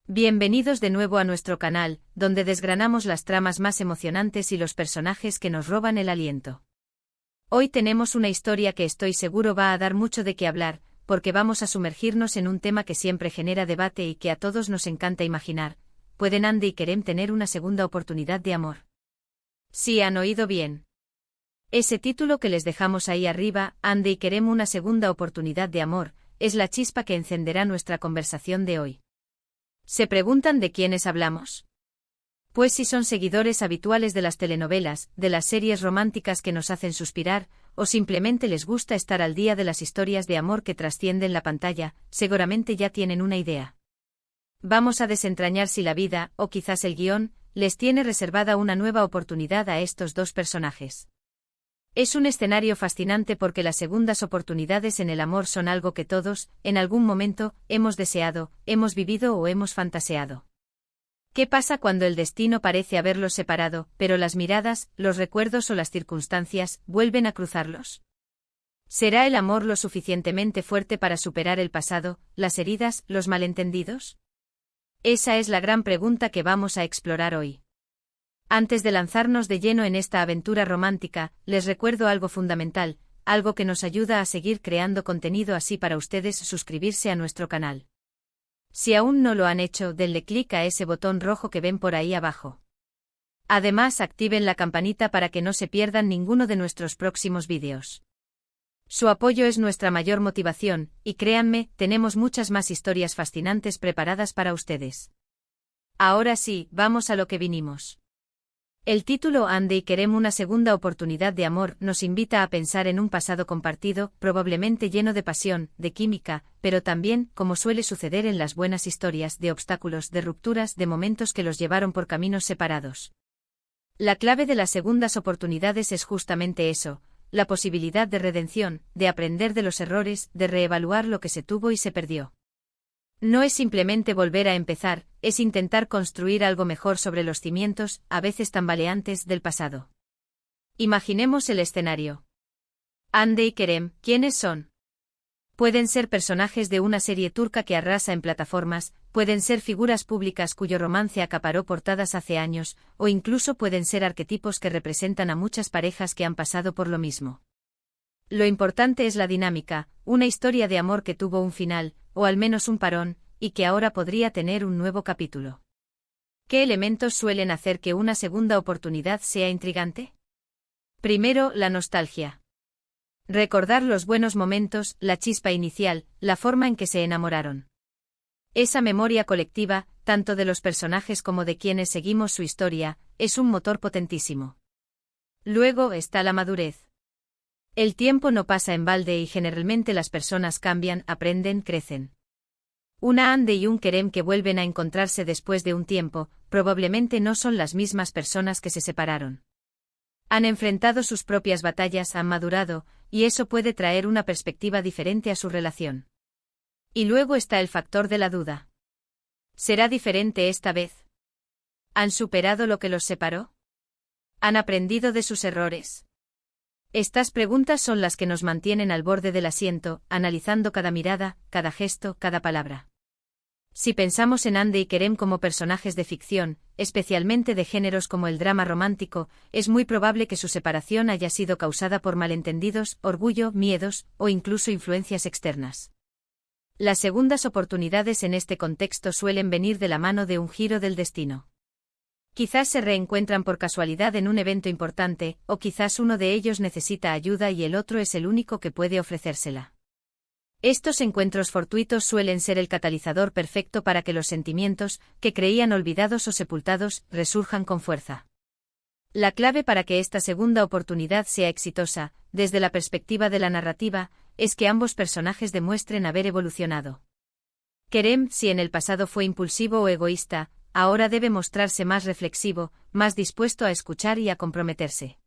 Bienvenidos de nuevo a nuestro canal, donde desgranamos las tramas más emocionantes y los personajes que nos roban el aliento. Hoy tenemos una historia que estoy seguro va a dar mucho de qué hablar, porque vamos a sumergirnos en un tema que siempre genera debate y que a todos nos encanta imaginar. ¿Pueden Andy y Kerem tener una segunda oportunidad de amor? Sí, han oído bien. Ese título que les dejamos ahí arriba, Andy y Kerem una segunda oportunidad de amor, es la chispa que encenderá nuestra conversación de hoy. ¿Se preguntan de quiénes hablamos? Pues si son seguidores habituales de las telenovelas, de las series románticas que nos hacen suspirar, o simplemente les gusta estar al día de las historias de amor que trascienden la pantalla, seguramente ya tienen una idea. Vamos a desentrañar si la vida, o quizás el guión, les tiene reservada una nueva oportunidad a estos dos personajes. Es un escenario fascinante porque las segundas oportunidades en el amor son algo que todos, en algún momento, hemos deseado, hemos vivido o hemos fantaseado. ¿Qué pasa cuando el destino parece haberlos separado, pero las miradas, los recuerdos o las circunstancias vuelven a cruzarlos? ¿Será el amor lo suficientemente fuerte para superar el pasado, las heridas, los malentendidos? Esa es la gran pregunta que vamos a explorar hoy. Antes de lanzarnos de lleno en esta aventura romántica, les recuerdo algo fundamental, algo que nos ayuda a seguir creando contenido así para ustedes: suscribirse a nuestro canal. Si aún no lo han hecho, denle clic a ese botón rojo que ven por ahí abajo. Además, activen la campanita para que no se pierdan ninguno de nuestros próximos vídeos. Su apoyo es nuestra mayor motivación, y créanme, tenemos muchas más historias fascinantes preparadas para ustedes. Ahora sí, vamos a lo que vinimos. El título Andy y Kerem una segunda oportunidad de amor nos invita a pensar en un pasado compartido, probablemente lleno de pasión, de química, pero también, como suele suceder en las buenas historias, de obstáculos, de rupturas, de momentos que los llevaron por caminos separados. La clave de las segundas oportunidades es justamente eso, la posibilidad de redención, de aprender de los errores, de reevaluar lo que se tuvo y se perdió. No es simplemente volver a empezar, es intentar construir algo mejor sobre los cimientos, a veces tambaleantes, del pasado. Imaginemos el escenario. Andy y Kerem, ¿quiénes son? Pueden ser personajes de una serie turca que arrasa en plataformas, pueden ser figuras públicas cuyo romance acaparó portadas hace años, o incluso pueden ser arquetipos que representan a muchas parejas que han pasado por lo mismo. Lo importante es la dinámica, una historia de amor que tuvo un final, o al menos un parón, y que ahora podría tener un nuevo capítulo. ¿Qué elementos suelen hacer que una segunda oportunidad sea intrigante? Primero, la nostalgia. Recordar los buenos momentos, la chispa inicial, la forma en que se enamoraron. Esa memoria colectiva, tanto de los personajes como de quienes seguimos su historia, es un motor potentísimo. Luego está la madurez. El tiempo no pasa en balde y generalmente las personas cambian, aprenden, crecen. Una Andy y un Kerem que vuelven a encontrarse después de un tiempo, probablemente no son las mismas personas que se separaron. Han enfrentado sus propias batallas, han madurado, y eso puede traer una perspectiva diferente a su relación. Y luego está el factor de la duda. ¿Será diferente esta vez? ¿Han superado lo que los separó? ¿Han aprendido de sus errores? Estas preguntas son las que nos mantienen al borde del asiento, analizando cada mirada, cada gesto, cada palabra. Si pensamos en Andy y Kerem como personajes de ficción, especialmente de géneros como el drama romántico, es muy probable que su separación haya sido causada por malentendidos, orgullo, miedos, o incluso influencias externas. Las segundas oportunidades en este contexto suelen venir de la mano de un giro del destino. Quizás se reencuentran por casualidad en un evento importante, o quizás uno de ellos necesita ayuda y el otro es el único que puede ofrecérsela. Estos encuentros fortuitos suelen ser el catalizador perfecto para que los sentimientos, que creían olvidados o sepultados, resurjan con fuerza. La clave para que esta segunda oportunidad sea exitosa, desde la perspectiva de la narrativa, es que ambos personajes demuestren haber evolucionado. Kerem, si en el pasado fue impulsivo o egoísta, ahora debe mostrarse más reflexivo, más dispuesto a escuchar y a comprometerse.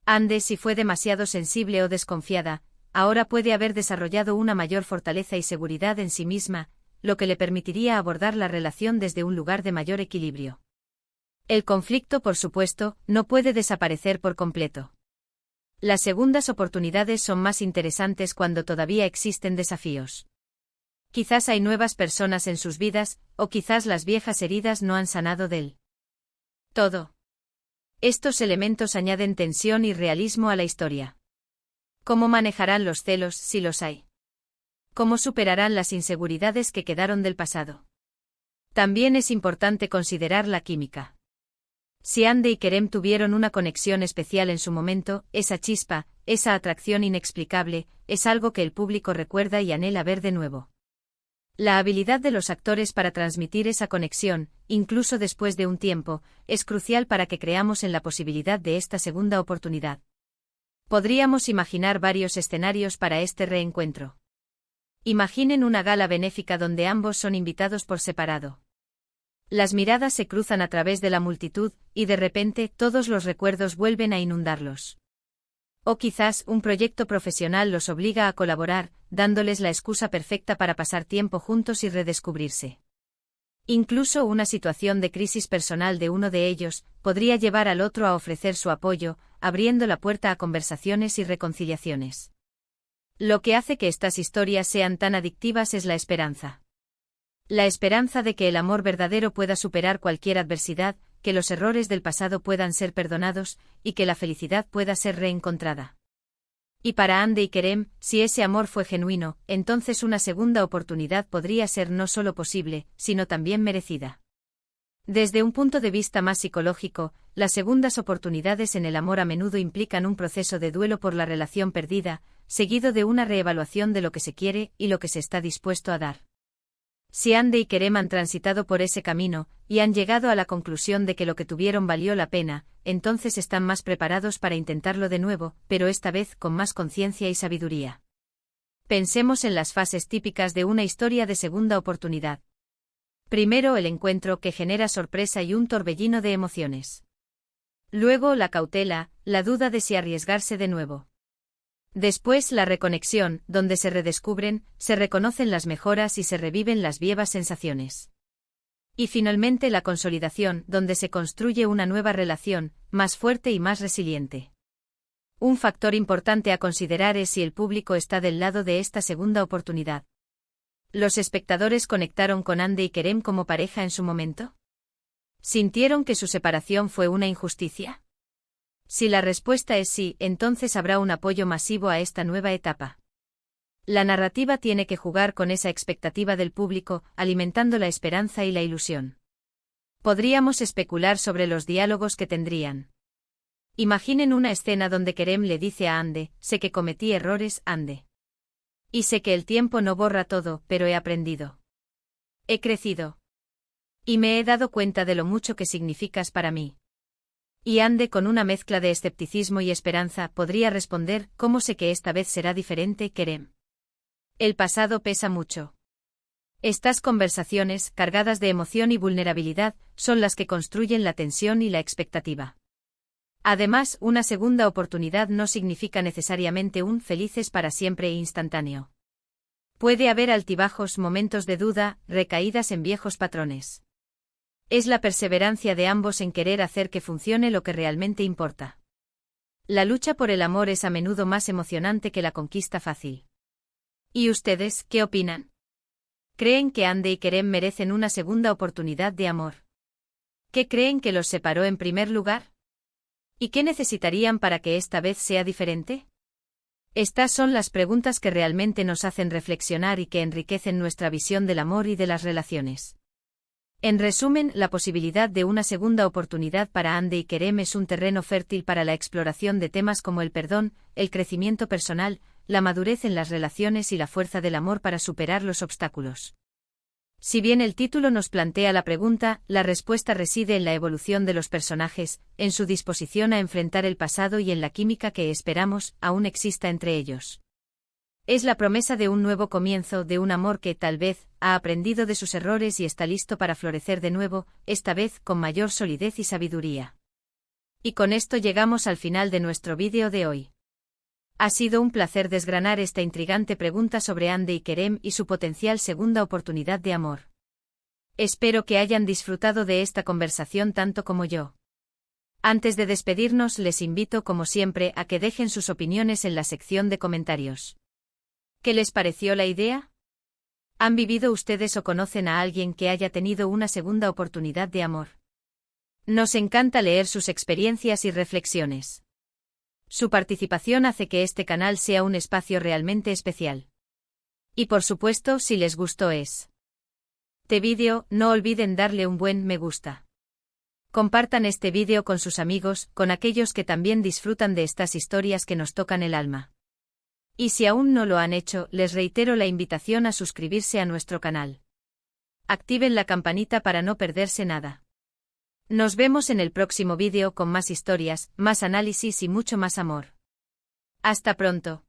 Andy, si fue demasiado sensible o desconfiada, ahora puede haber desarrollado una mayor fortaleza y seguridad en sí misma, lo que le permitiría abordar la relación desde un lugar de mayor equilibrio. El conflicto, por supuesto, no puede desaparecer por completo. Las segundas oportunidades son más interesantes cuando todavía existen desafíos. Quizás hay nuevas personas en sus vidas, o quizás las viejas heridas no han sanado del todo. Estos elementos añaden tensión y realismo a la historia. ¿Cómo manejarán los celos, si los hay? ¿Cómo superarán las inseguridades que quedaron del pasado? También es importante considerar la química. Si Andy y Kerem tuvieron una conexión especial en su momento, esa chispa, esa atracción inexplicable, es algo que el público recuerda y anhela ver de nuevo. La habilidad de los actores para transmitir esa conexión, incluso después de un tiempo, es crucial para que creamos en la posibilidad de esta segunda oportunidad. Podríamos imaginar varios escenarios para este reencuentro. Imaginen una gala benéfica donde ambos son invitados por separado. Las miradas se cruzan a través de la multitud, y de repente todos los recuerdos vuelven a inundarlos. O quizás un proyecto profesional los obliga a colaborar, dándoles la excusa perfecta para pasar tiempo juntos y redescubrirse. Incluso una situación de crisis personal de uno de ellos podría llevar al otro a ofrecer su apoyo, abriendo la puerta a conversaciones y reconciliaciones. Lo que hace que estas historias sean tan adictivas es la esperanza. La esperanza de que el amor verdadero pueda superar cualquier adversidad, que los errores del pasado puedan ser perdonados, y que la felicidad pueda ser reencontrada. Y para Andy y Kerem, si ese amor fue genuino, entonces una segunda oportunidad podría ser no solo posible, sino también merecida. Desde un punto de vista más psicológico, las segundas oportunidades en el amor a menudo implican un proceso de duelo por la relación perdida, seguido de una reevaluación de lo que se quiere y lo que se está dispuesto a dar. Si Andy y Kerem han transitado por ese camino, y han llegado a la conclusión de que lo que tuvieron valió la pena, entonces están más preparados para intentarlo de nuevo, pero esta vez con más conciencia y sabiduría. Pensemos en las fases típicas de una historia de segunda oportunidad. Primero el encuentro, que genera sorpresa y un torbellino de emociones. Luego la cautela, la duda de si arriesgarse de nuevo. Después la reconexión, donde se redescubren, se reconocen las mejoras y se reviven las viejas sensaciones. Y finalmente la consolidación, donde se construye una nueva relación, más fuerte y más resiliente. Un factor importante a considerar es si el público está del lado de esta segunda oportunidad. ¿Los espectadores conectaron con Andy y Kerem como pareja en su momento? ¿Sintieron que su separación fue una injusticia? Si la respuesta es sí, entonces habrá un apoyo masivo a esta nueva etapa. La narrativa tiene que jugar con esa expectativa del público, alimentando la esperanza y la ilusión. Podríamos especular sobre los diálogos que tendrían. Imaginen una escena donde Kerem le dice a Andy: sé que cometí errores, Andy. Y sé que el tiempo no borra todo, pero he aprendido. He crecido. Y me he dado cuenta de lo mucho que significas para mí. Y Andy, con una mezcla de escepticismo y esperanza, podría responder: ¿cómo sé que esta vez será diferente, Kerem? El pasado pesa mucho. Estas conversaciones, cargadas de emoción y vulnerabilidad, son las que construyen la tensión y la expectativa. Además, una segunda oportunidad no significa necesariamente un felices para siempre e instantáneo. Puede haber altibajos, momentos de duda, recaídas en viejos patrones. Es la perseverancia de ambos en querer hacer que funcione lo que realmente importa. La lucha por el amor es a menudo más emocionante que la conquista fácil. ¿Y ustedes, qué opinan? ¿Creen que Andy y Kerem merecen una segunda oportunidad de amor? ¿Qué creen que los separó en primer lugar? ¿Y qué necesitarían para que esta vez sea diferente? Estas son las preguntas que realmente nos hacen reflexionar y que enriquecen nuestra visión del amor y de las relaciones. En resumen, la posibilidad de una segunda oportunidad para Andy y Kerem es un terreno fértil para la exploración de temas como el perdón, el crecimiento personal, la madurez en las relaciones y la fuerza del amor para superar los obstáculos. Si bien el título nos plantea la pregunta, la respuesta reside en la evolución de los personajes, en su disposición a enfrentar el pasado y en la química que esperamos aún exista entre ellos. Es la promesa de un nuevo comienzo, de un amor que, tal vez, ha aprendido de sus errores y está listo para florecer de nuevo, esta vez con mayor solidez y sabiduría. Y con esto llegamos al final de nuestro vídeo de hoy. Ha sido un placer desgranar esta intrigante pregunta sobre Andy y Kerem y su potencial segunda oportunidad de amor. Espero que hayan disfrutado de esta conversación tanto como yo. Antes de despedirnos, les invito, como siempre, a que dejen sus opiniones en la sección de comentarios. ¿Qué les pareció la idea? ¿Han vivido ustedes o conocen a alguien que haya tenido una segunda oportunidad de amor? Nos encanta leer sus experiencias y reflexiones. Su participación hace que este canal sea un espacio realmente especial. Y por supuesto, si les gustó este vídeo, no olviden darle un buen me gusta. Compartan este vídeo con sus amigos, con aquellos que también disfrutan de estas historias que nos tocan el alma. Y si aún no lo han hecho, les reitero la invitación a suscribirse a nuestro canal. Activen la campanita para no perderse nada. Nos vemos en el próximo vídeo con más historias, más análisis y mucho más amor. Hasta pronto.